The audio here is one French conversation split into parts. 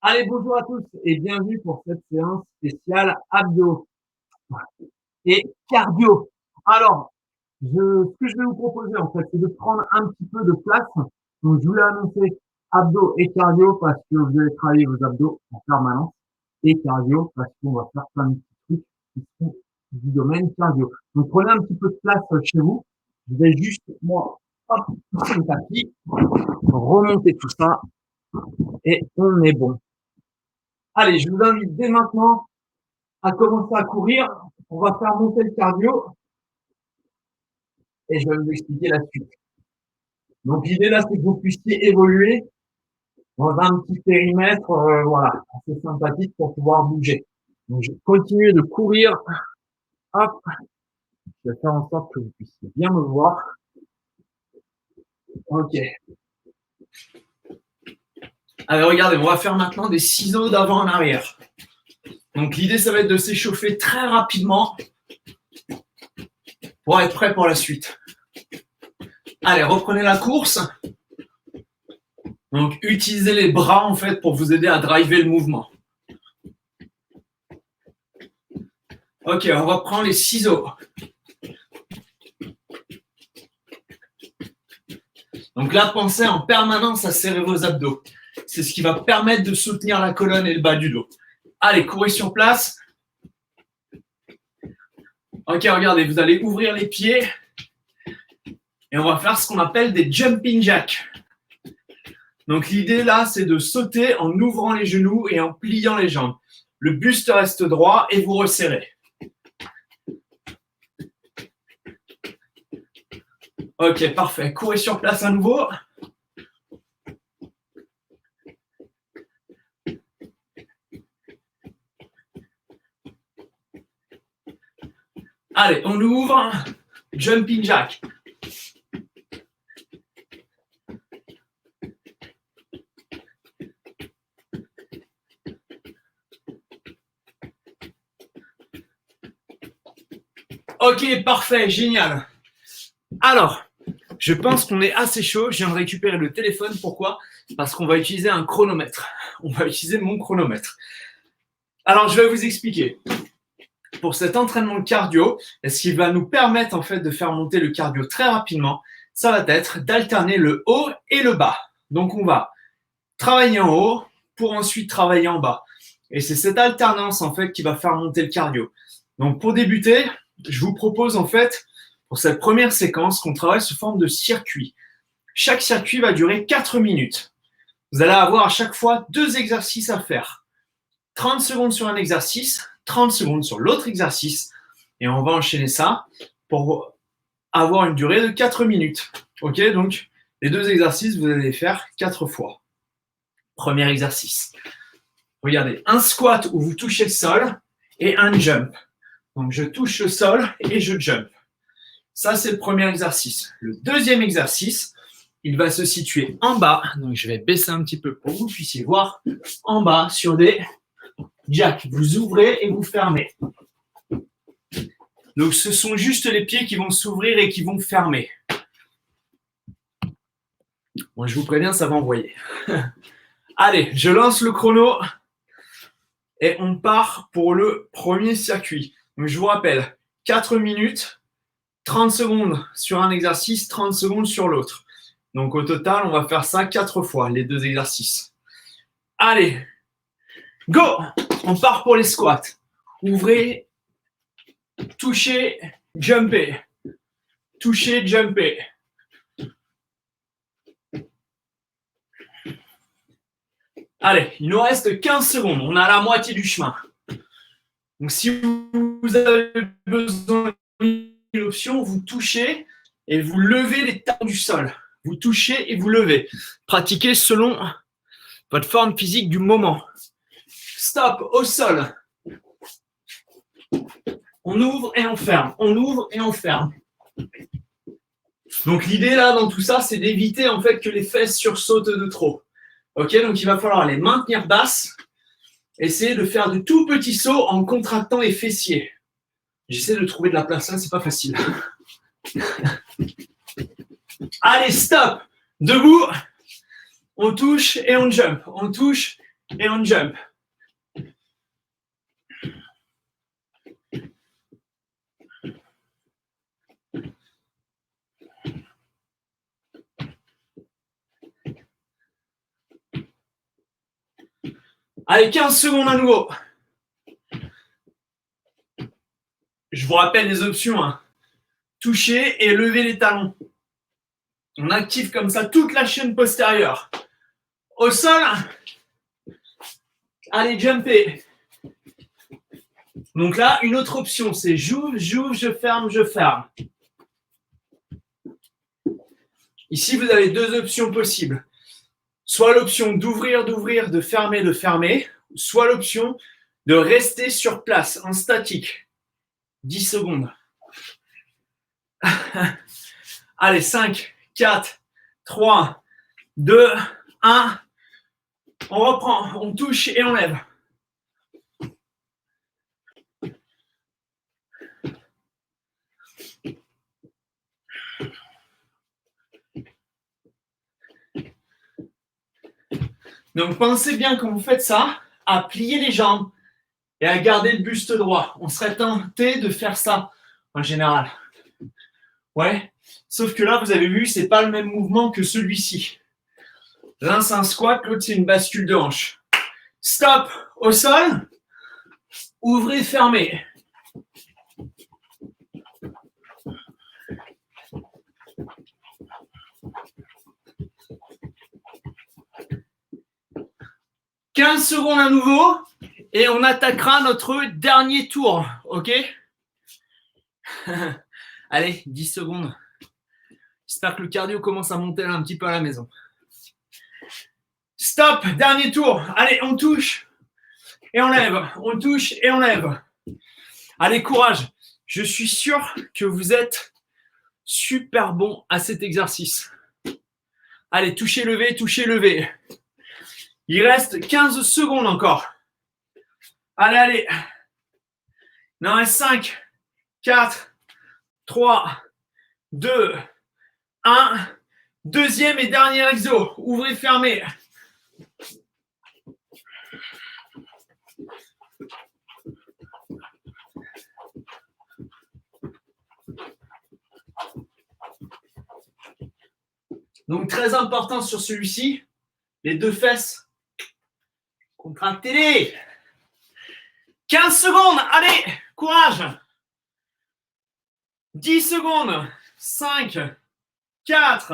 Allez, bonjour à tous et bienvenue pour cette séance spéciale abdos et cardio. Alors, ce que je vais vous proposer en fait, c'est de prendre un petit peu de place. Donc, je voulais annoncer abdos et cardio parce que vous allez travailler vos abdos en permanence et cardio parce qu'on va faire plein de petits trucs qui sont du domaine cardio. Donc, prenez un petit peu de place chez vous. Je vais juste, moi, hop, pousser le tapis, remonter tout ça et on est bon. Allez, je vous invite dès maintenant à commencer à courir. On va faire monter le cardio et je vais vous expliquer la suite. Donc l'idée là, c'est que vous puissiez évoluer dans un petit périmètre, voilà, assez sympathique pour pouvoir bouger. Donc je continue de courir. Hop, je vais faire en sorte que vous puissiez bien me voir. Ok. Allez, regardez, on va faire maintenant des ciseaux d'avant en arrière. Donc l'idée, ça va être de s'échauffer très rapidement pour être prêt pour la suite. Allez, reprenez la course. Donc, utilisez les bras, en fait, pour vous aider à driver le mouvement. Ok, on va prendre les ciseaux. Donc là, pensez en permanence à serrer vos abdos. C'est ce qui va permettre de soutenir la colonne et le bas du dos. Allez, courez sur place. Ok, regardez, vous allez ouvrir les pieds. Et on va faire ce qu'on appelle des jumping jacks. Donc l'idée là, c'est de sauter en ouvrant les genoux et en pliant les jambes. Le buste reste droit et vous resserrez. Ok, parfait. Courez sur place à nouveau. Allez, on ouvre. Jumping jack. Ok, parfait, génial. Alors, je pense qu'on est assez chaud. Je viens de récupérer le téléphone. Pourquoi? Parce qu'on va utiliser un chronomètre. On va utiliser mon chronomètre. Alors, je vais vous expliquer. Pour cet entraînement cardio, ce qui va nous permettre en fait de faire monter le cardio très rapidement, ça va être d'alterner le haut et le bas. Donc, on va travailler en haut pour ensuite travailler en bas. Et c'est cette alternance en fait qui va faire monter le cardio. Donc, pour débuter, je vous propose en fait pour cette première séquence qu'on travaille sous forme de circuit. Chaque circuit va durer 4 minutes. Vous allez avoir à chaque fois 2 exercices à faire. 30 secondes sur un exercice, 30 secondes sur l'autre exercice. Et on va enchaîner ça pour avoir une durée de 4 minutes. Ok, donc les 2 exercices, vous allez les faire 4 fois. Premier exercice. Regardez, un squat où vous touchez le sol et un jump. Donc je touche le sol et je jump. Ça, c'est le premier exercice. Le deuxième exercice, il va se situer en bas. Donc, je vais baisser un petit peu pour que vous puissiez voir. En bas, sur des jacks. Vous ouvrez et vous fermez. Donc, ce sont juste les pieds qui vont s'ouvrir et qui vont fermer. Bon, je vous préviens, ça va envoyer. Allez, je lance le chrono. Et on part pour le premier circuit. Donc, je vous rappelle, 4 minutes. 30 secondes sur un exercice, 30 secondes sur l'autre. Donc au total, on va faire ça 4 fois, les 2 exercices. Allez, go! On part pour les squats. Ouvrez, touchez, jumpez. Touchez, jumpez. Allez, il nous reste 15 secondes. On a la moitié du chemin. Donc si vous avez besoin d'une option, vous touchez et vous levez les talons du sol. Vous touchez et vous levez. Pratiquez selon votre forme physique du moment. Stop, au sol. On ouvre et on ferme. On ouvre et on ferme. Donc l'idée là dans tout ça, c'est d'éviter en fait que les fesses sursautent de trop. Ok, donc il va falloir les maintenir basses. Essayez de faire de tout petits sauts en contractant les fessiers. J'essaie de trouver de la place là, c'est pas facile. Allez, stop. Debout. On touche et on jump. On touche et on jump. Allez, 15 secondes à nouveau. Je vous rappelle les options. Hein. Toucher et lever les talons. On active comme ça toute la chaîne postérieure. Au sol, allez, jumper. Donc là, une autre option, c'est j'ouvre, j'ouvre, je ferme, je ferme. Ici, vous avez deux options possibles. Soit l'option d'ouvrir, d'ouvrir, de fermer, soit l'option de rester sur place, en statique. 10 secondes. Allez, 5, 4, 3, 2, 1. On reprend, on touche et on lève. Donc, pensez bien quand vous faites ça, à plier les jambes et à garder le buste droit. On serait tenté de faire ça en général. Ouais, sauf que là, vous avez vu, c'est pas le même mouvement que celui-ci. L'un, c'est un squat, l'autre, c'est une bascule de hanche. Stop, au sol. Ouvrez, fermez. « 15 secondes à nouveau et on attaquera notre dernier tour, ok? Allez, 10 secondes. J'espère que le cardio commence à monter là un petit peu à la maison. Stop, dernier tour. Allez, on touche et on lève. On touche et on lève. Allez, courage. Je suis sûr que vous êtes super bon à cet exercice. Allez, touchez, levez, touchez, levez. Il reste 15 secondes encore. Allez, allez. Il en reste 5, 4, 3, 2, 1. Deuxième et dernier exo. Ouvrez, fermez. Donc, très important sur celui-ci, les deux fesses. Contractez-les. 15 secondes. Allez, courage. 10 secondes. 5, 4,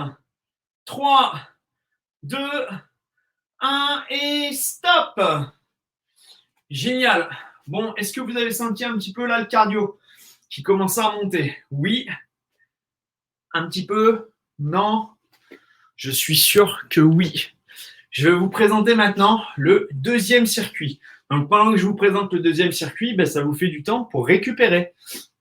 3, 2, 1 et stop. Génial. Bon, est-ce que vous avez senti un petit peu là le cardio qui commence à monter? Oui. Un petit peu? Non. Je suis sûr que oui. Je vais vous présenter maintenant le deuxième circuit. Donc, pendant que je vous présente le deuxième circuit, ça vous fait du temps pour récupérer.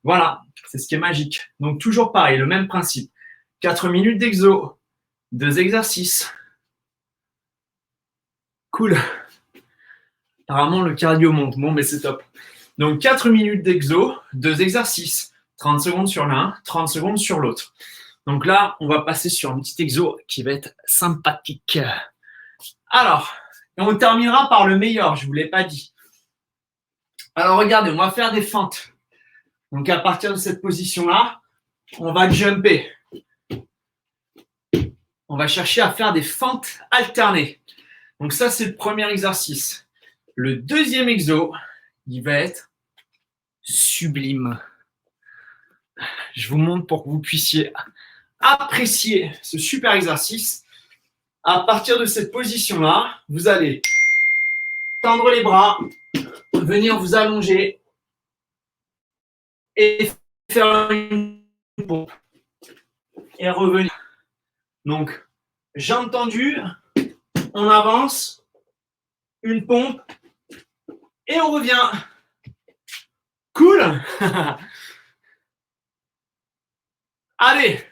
Voilà, c'est ce qui est magique. Donc, toujours pareil, le même principe. 4 minutes d'exo, 2 exercices. Cool. Apparemment, le cardio monte. Bon, mais c'est top. Donc, 4 minutes d'exo, 2 exercices. 30 secondes sur l'un, 30 secondes sur l'autre. Donc là, on va passer sur un petit exo qui va être sympathique. Alors, on terminera par le meilleur, je ne vous l'ai pas dit. Alors, regardez, on va faire des feintes. Donc, à partir de cette position-là, on va jumper. On va chercher à faire des feintes alternées. Donc, ça, c'est le premier exercice. Le deuxième exo, il va être sublime. Je vous montre pour que vous puissiez apprécier ce super exercice. À partir de cette position-là, vous allez tendre les bras, venir vous allonger et faire une pompe et revenir. Donc, jambes tendues, on avance, une pompe et on revient. Cool. Allez,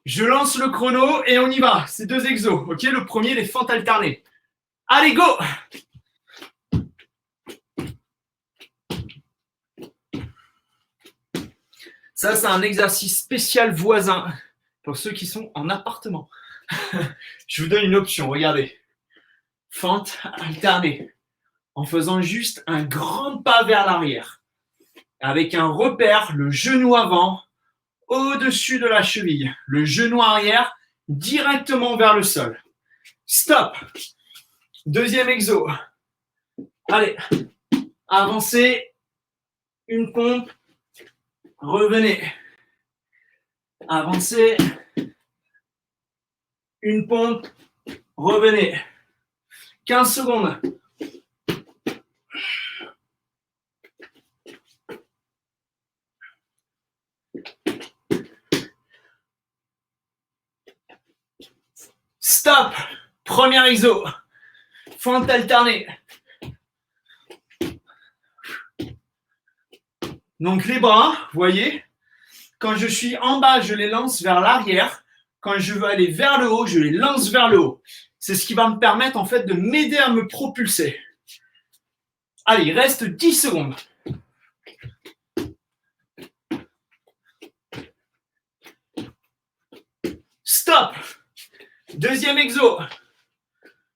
je lance le chrono et on y va. C'est 2 exos. Ok, le premier, les fentes alternées. Allez, go! Ça, c'est un exercice spécial voisin pour ceux qui sont en appartement. Je vous donne une option, regardez. fente alternée, en faisant juste un grand pas vers l'arrière, avec un repère, le genou avant, au-dessus de la cheville, le genou arrière, directement vers le sol. Stop. Deuxième exo. Allez, avancez, une pompe, revenez. Avancez, une pompe, revenez. 15 secondes. Stop. Premier exo. Fente alternée. Donc les bras, vous voyez, quand je suis en bas, je les lance vers l'arrière. Quand je veux aller vers le haut, je les lance vers le haut. C'est ce qui va me permettre en fait de m'aider à me propulser. Allez, il reste 10 secondes. Stop. Deuxième exo.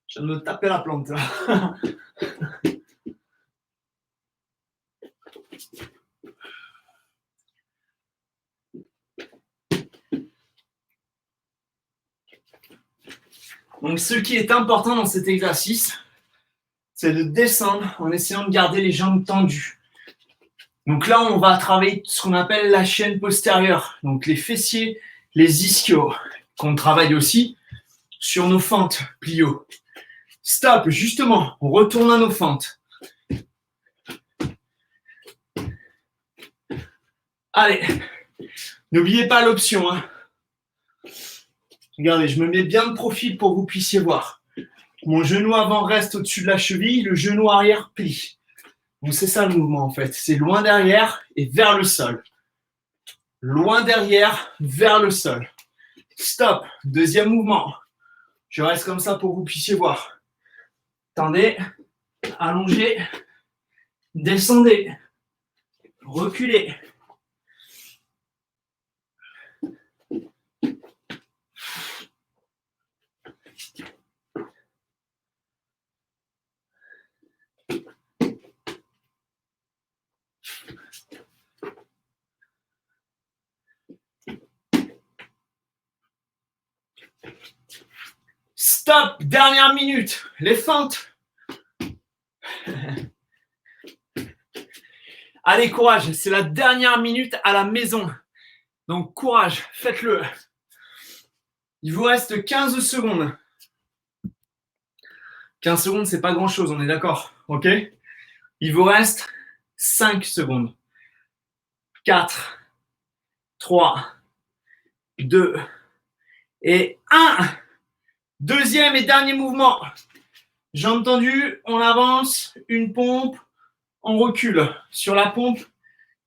Je viens de me taper la plante là. Donc ce qui est important dans cet exercice, c'est de descendre en essayant de garder les jambes tendues. Donc là, on va travailler ce qu'on appelle la chaîne postérieure, donc les fessiers, les ischios, qu'on travaille aussi sur nos fentes plio. Stop, justement, on retourne à nos fentes. Allez, n'oubliez pas l'option. Hein. Regardez, je me mets bien de profil pour que vous puissiez voir. Mon genou avant reste au-dessus de la cheville, le genou arrière plie. Donc c'est ça le mouvement en fait, c'est loin derrière et vers le sol. Loin derrière, vers le sol. Stop, deuxième mouvement. Je reste comme ça pour que vous puissiez voir. Tendez, allongez, descendez, reculez. Stop, dernière minute, les fentes. Allez, courage, c'est la dernière minute à la maison. Donc, courage, faites-le. Il vous reste 15 secondes. 15 secondes, c'est pas grand-chose, on est d'accord, ok? Il vous reste 5 secondes. 4, 3, 2 et 1. Deuxième et dernier mouvement. Jambes tendues, on avance, une pompe, on recule. Sur la pompe,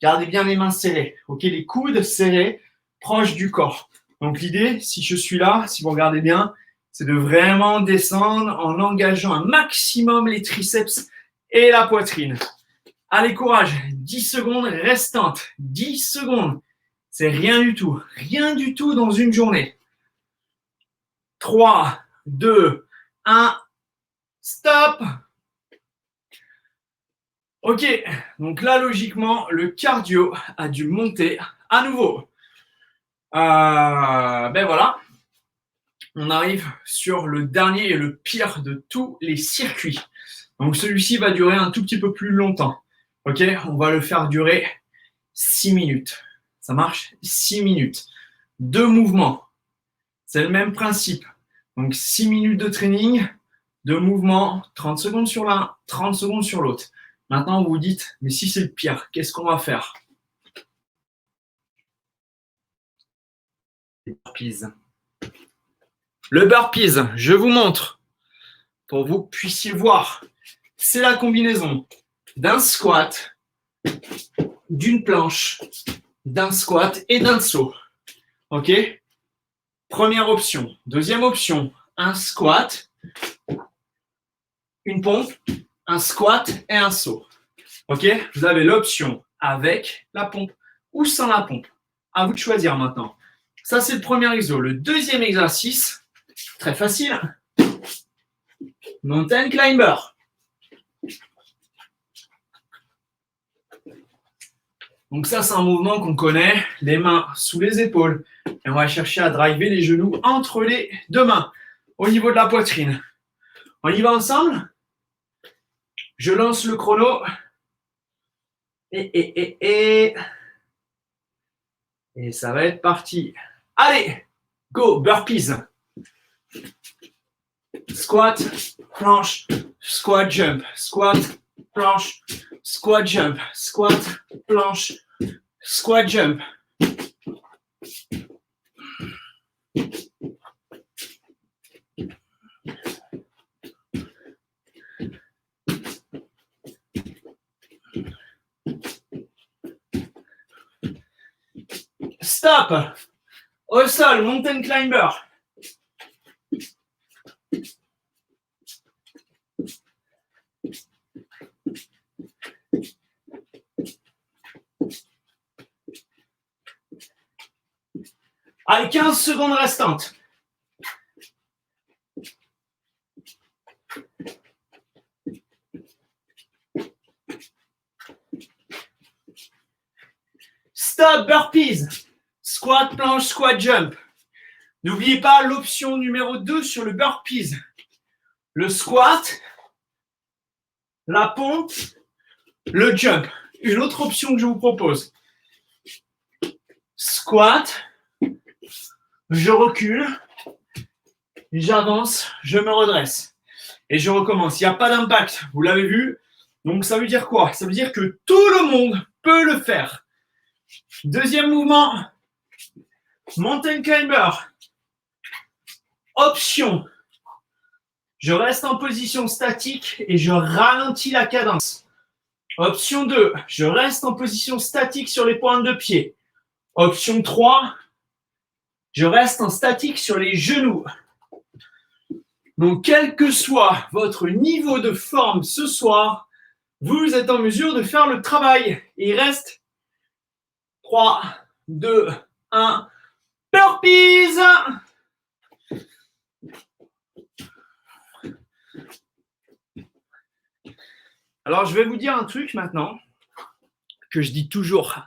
gardez bien les mains serrées, ok? Les coudes serrés, proches du corps. Donc l'idée, si je suis là, si vous regardez bien, c'est de vraiment descendre en engageant un maximum les triceps et la poitrine. Allez, courage, 10 secondes restantes, 10 secondes. C'est rien du tout dans une journée. 3, 2, 1, stop. Ok, donc là, logiquement, le cardio a dû monter à nouveau. Ben voilà, on arrive sur le dernier et le pire de tous les circuits. Donc celui-ci va durer un tout petit peu plus longtemps. Ok, on va le faire durer 6 minutes. Ça marche? 6 minutes. 2 mouvements. C'est le même principe. Donc 6 minutes de training, 2 mouvements, 30 secondes sur l'un, 30 secondes sur l'autre. Maintenant, vous vous dites, mais si c'est le pire, qu'est-ce qu'on va faire? Le burpees, je vous montre pour que vous puissiez voir. C'est la combinaison d'un squat, d'une planche, d'un squat et d'un saut. Ok? Première option. Deuxième option, un squat, une pompe, un squat et un saut. Ok? Vous avez l'option avec la pompe ou sans la pompe. À vous de choisir maintenant. Ça, c'est le premier exo. Le deuxième exercice, très facile. Mountain climber. Donc ça, c'est un mouvement qu'on connaît, les mains sous les épaules. Et on va chercher à driver les genoux entre les deux mains, au niveau de la poitrine. On y va ensemble? Je lance le chrono. Et ça va être parti. Allez, go, burpees. Squat, planche, squat, jump, squat, planche, squat, jump, squat, planche, squat, jump. Stop. Au sol, mountain climber. Allez, 15 secondes restantes. Stop, burpees. Squat, planche, squat, jump. N'oubliez pas l'option numéro 2 sur le burpees. Le squat, la pompe, le jump. Une autre option que je vous propose. Squat, je recule, j'avance, je me redresse. Et je recommence. Il n'y a pas d'impact, vous l'avez vu. Donc ça veut dire quoi? Ça veut dire que tout le monde peut le faire. Deuxième mouvement, mountain climber. Option, je reste en position statique et je ralentis la cadence. Option 2, je reste en position statique sur les pointes de pied. Option 3, je reste en statique sur les genoux. Donc, quel que soit votre niveau de forme ce soir, vous êtes en mesure de faire le travail. Et il reste 3, 2, 1, burpees! Alors, je vais vous dire un truc maintenant que je dis toujours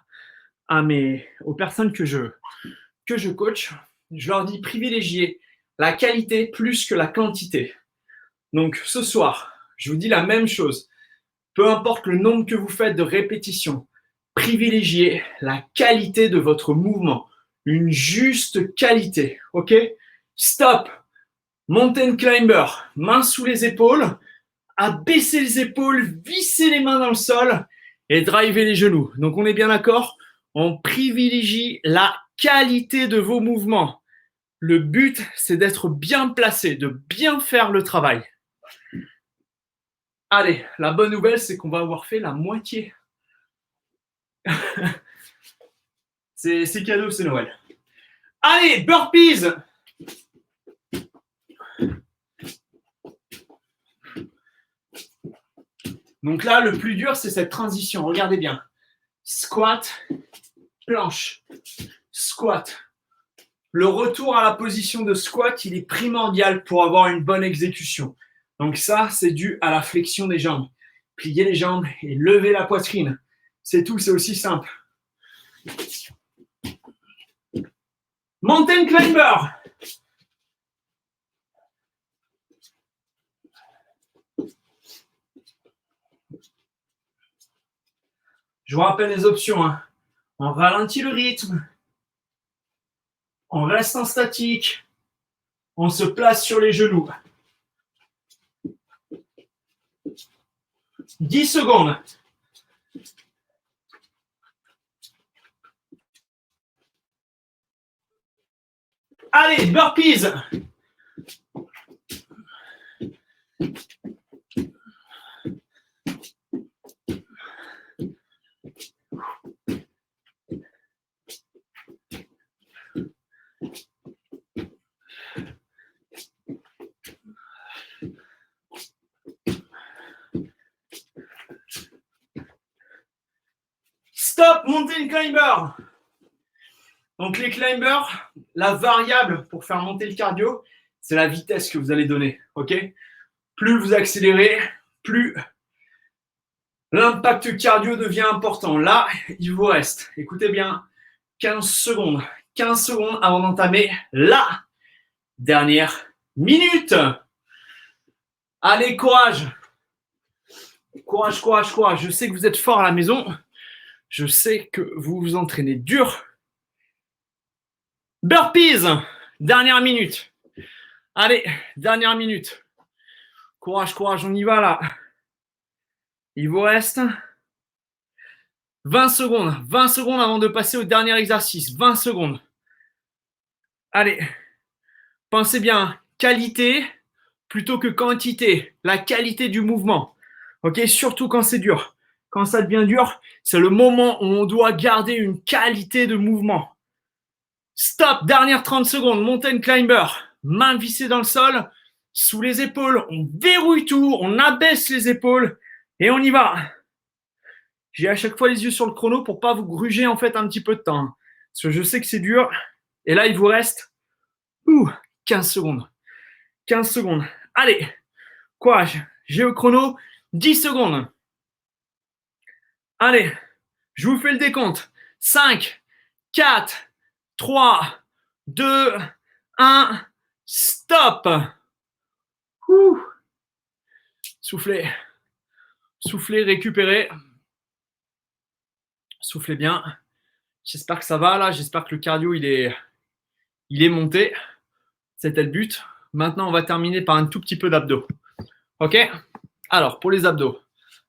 aux personnes que je coach. Je leur dis privilégier la qualité plus que la quantité. Donc, ce soir, je vous dis la même chose. Peu importe le nombre que vous faites de répétitions, privilégiez la qualité de votre mouvement. Une juste qualité, ok? Stop. Mountain climber, main sous les épaules, à baisser les épaules, visser les mains dans le sol et driver les genoux. Donc, on est bien d'accord? On privilégie la qualité de vos mouvements. Le but, c'est d'être bien placé, de bien faire le travail. Allez, la bonne nouvelle, c'est qu'on va avoir fait la moitié. c'est cadeau, c'est Noël. Allez, burpees! Donc là, le plus dur, c'est cette transition. Regardez bien. Squat, planche, squat. Le retour à la position de squat, il est primordial pour avoir une bonne exécution. Donc ça, c'est dû à la flexion des jambes. Plier les jambes et lever la poitrine. C'est tout, c'est aussi simple. Mountain climber. Je vous rappelle les options. On ralentit le rythme. On reste en statique. On se place sur les genoux. 10 secondes. Allez, burpees. Stop, mountain climber. Donc les climbers, la variable pour faire monter le cardio, c'est la vitesse que vous allez donner, ok? Plus vous accélérez, plus l'impact cardio devient important. Là, il vous reste, écoutez bien, 15 secondes. 15 secondes avant d'entamer la dernière minute. Allez, courage. Courage, courage, courage. Je sais que vous êtes fort à la maison. Je sais que vous vous entraînez dur. Burpees, dernière minute. Allez, dernière minute. Courage, courage, on y va là. Il vous reste 20 secondes. 20 secondes avant de passer au dernier exercice. 20 secondes. Allez, pensez bien, qualité plutôt que quantité. La qualité du mouvement. Ok, surtout quand c'est dur. Quand ça devient dur, c'est le moment où on doit garder une qualité de mouvement. Stop, dernière 30 secondes, mountain climber. Main vissée dans le sol, sous les épaules, on verrouille tout, on abaisse les épaules et on y va. J'ai à chaque fois les yeux sur le chrono pour pas vous gruger en fait un petit peu de temps. Parce que je sais que c'est dur. Et là, il vous reste 15 secondes. 15 secondes. Allez, courage. J'ai au chrono 10 secondes. Allez, je vous fais le décompte. 5, 4, 3, 2, 1, stop. Soufflez. Soufflez, récupérez. Soufflez bien. J'espère que ça va là. J'espère que le cardio il est monté. C'était le but. Maintenant, on va terminer par un tout petit peu d'abdos. Ok? Alors, pour les abdos,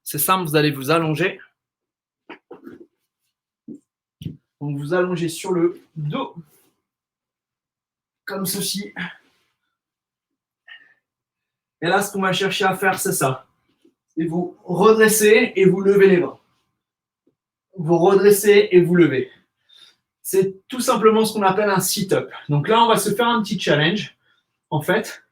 c'est simple, vous allez vous allonger. Donc, vous allongez sur le dos, comme ceci. Et là, ce qu'on va chercher à faire, c'est ça. Et vous redressez et vous levez les bras. Vous redressez et vous levez. C'est tout simplement ce qu'on appelle un sit-up. Donc là, on va se faire un petit challenge. En fait,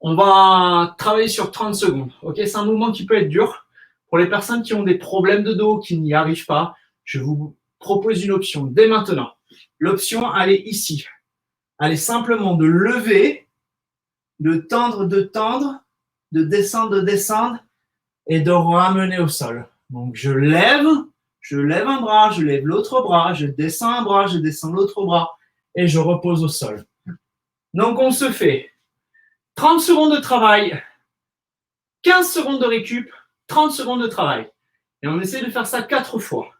on va travailler sur 30 secondes. Ok, c'est un mouvement qui peut être dur. Pour les personnes qui ont des problèmes de dos, qui n'y arrivent pas, je vous propose une option dès maintenant. L'option, elle est ici. Elle est simplement de lever, de tendre, de descendre et de ramener au sol. Donc, je lève un bras, je lève l'autre bras, je descends un bras, je descends l'autre bras et je repose au sol. Donc, on se fait 30 secondes de travail, 15 secondes de récup, 30 secondes de travail. Et on essaie de faire ça 4 fois.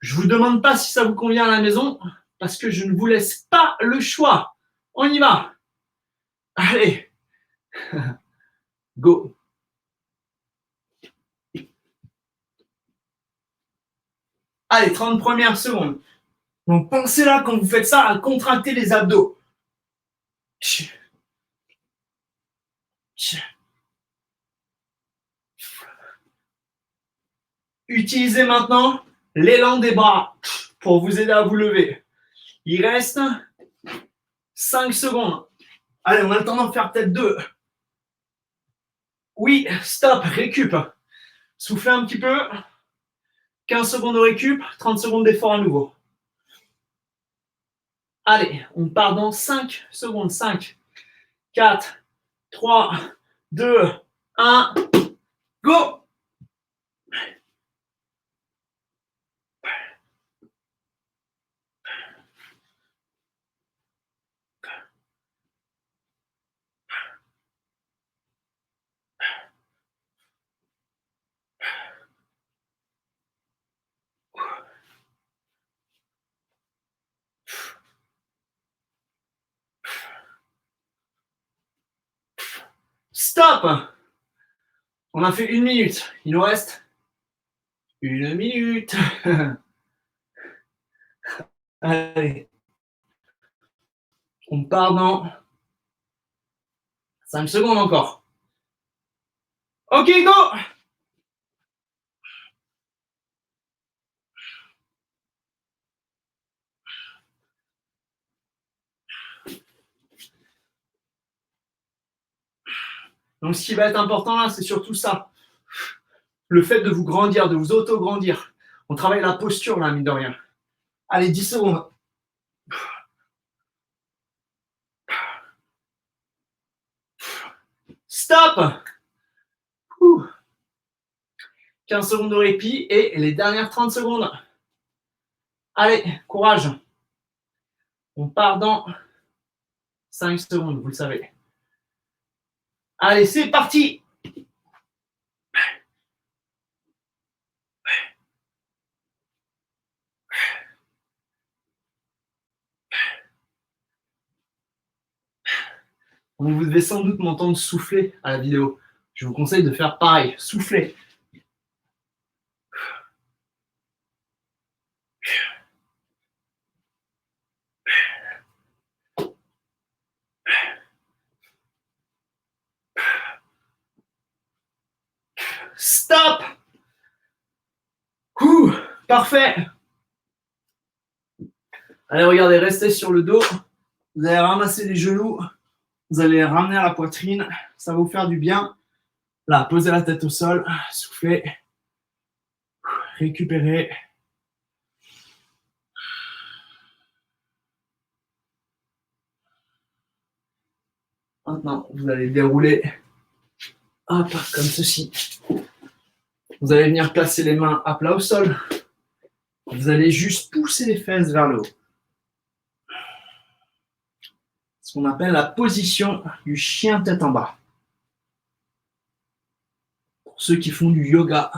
Je ne vous demande pas si ça vous convient à la maison parce que je ne vous laisse pas le choix. On y va. Allez. Go. Allez, 30 premières secondes. Donc, pensez là, quand vous faites ça, à contracter les abdos. Utilisez maintenant l'élan des bras pour vous aider à vous lever. Il reste 5 secondes. Allez, on a le temps d'en faire peut-être 2. Oui, stop, récup. Soufflez un petit peu. 15 secondes de récup, 30 secondes d'effort à nouveau. Allez, on part dans 5 secondes. 5, 4, 3, 2, 1. Go! Stop! On a fait 1 minute. Il nous reste 1 minute. Allez. On part dans 5 secondes encore. Ok, go! Donc, ce qui va être important là, c'est surtout ça. Le fait de vous grandir, de vous auto-grandir. On travaille la posture là, mine de rien. Allez, 10 secondes. Stop! Stop. Ouh. 15 secondes de répit et les dernières 30 secondes. Allez, courage. On part dans 5 secondes, vous le savez. Allez, c'est parti. Vous devez sans doute m'entendre souffler à la vidéo. Je vous conseille de faire pareil, souffler. Stop. Ouh, parfait. Allez, regardez, restez sur le dos. Vous allez ramasser les genoux. Vous allez les ramener à la poitrine. Ça va vous faire du bien. Là, posez la tête au sol. Soufflez. Récupérez. Maintenant, vous allez dérouler. Hop, comme ceci. Vous allez venir placer les mains à plat au sol. Vous allez juste pousser les fesses vers le haut. Ce qu'on appelle la position du chien tête en bas. Pour ceux qui font du yoga.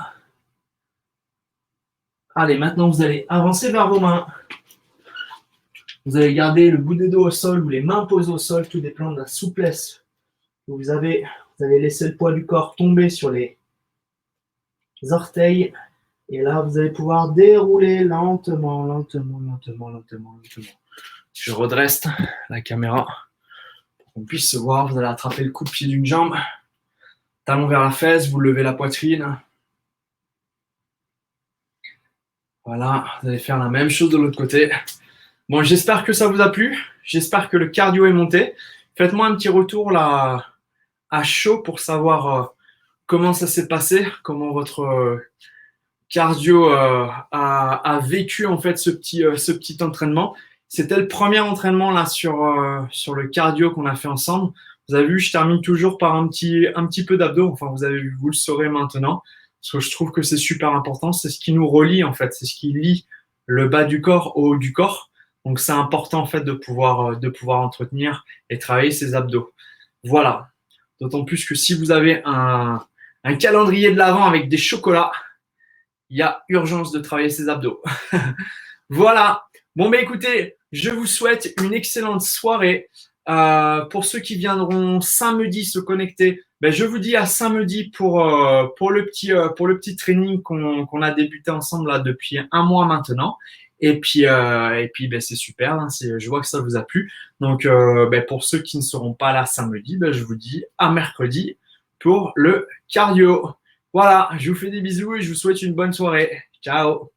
Allez, maintenant vous allez avancer vers vos mains. Vous allez garder le bout des dos au sol ou les mains posées au sol, tout dépend de la souplesse que vous avez. Vous allez laisser le poids du corps tomber sur les orteils. Et là, vous allez pouvoir dérouler lentement, lentement, lentement, lentement, lentement. Je redresse la caméra pour qu'on puisse se voir. Vous allez attraper le coup de pied d'une jambe, talon vers la fesse, vous levez la poitrine. Voilà, vous allez faire la même chose de l'autre côté. Bon, j'espère que ça vous a plu. J'espère que le cardio est monté. Faites-moi un petit retour là à chaud pour savoir comment ça s'est passé, comment votre cardio a vécu en fait ce petit entraînement. C'était le premier entraînement là sur le cardio qu'on a fait ensemble. Vous avez vu, je termine toujours par un petit peu d'abdos. Enfin, vous le saurez maintenant, parce que je trouve que c'est super important. C'est ce qui nous relie en fait, c'est ce qui lie le bas du corps au haut du corps. Donc c'est important en fait de pouvoir entretenir et travailler ses abdos. Voilà. D'autant plus que si vous avez un calendrier de l'avant avec des chocolats, il y a urgence de travailler ses abdos. Voilà. Bon, ben écoutez, je vous souhaite une excellente soirée. Pour ceux qui viendront samedi se connecter, ben je vous dis à samedi pour le petit training qu'on a débuté ensemble là depuis un mois maintenant. Et puis ben c'est super. Hein, je vois que ça vous a plu. Donc, ben pour ceux qui ne seront pas là samedi, ben je vous dis à mercredi pour le cardio. Voilà, je vous fais des bisous et je vous souhaite une bonne soirée. Ciao!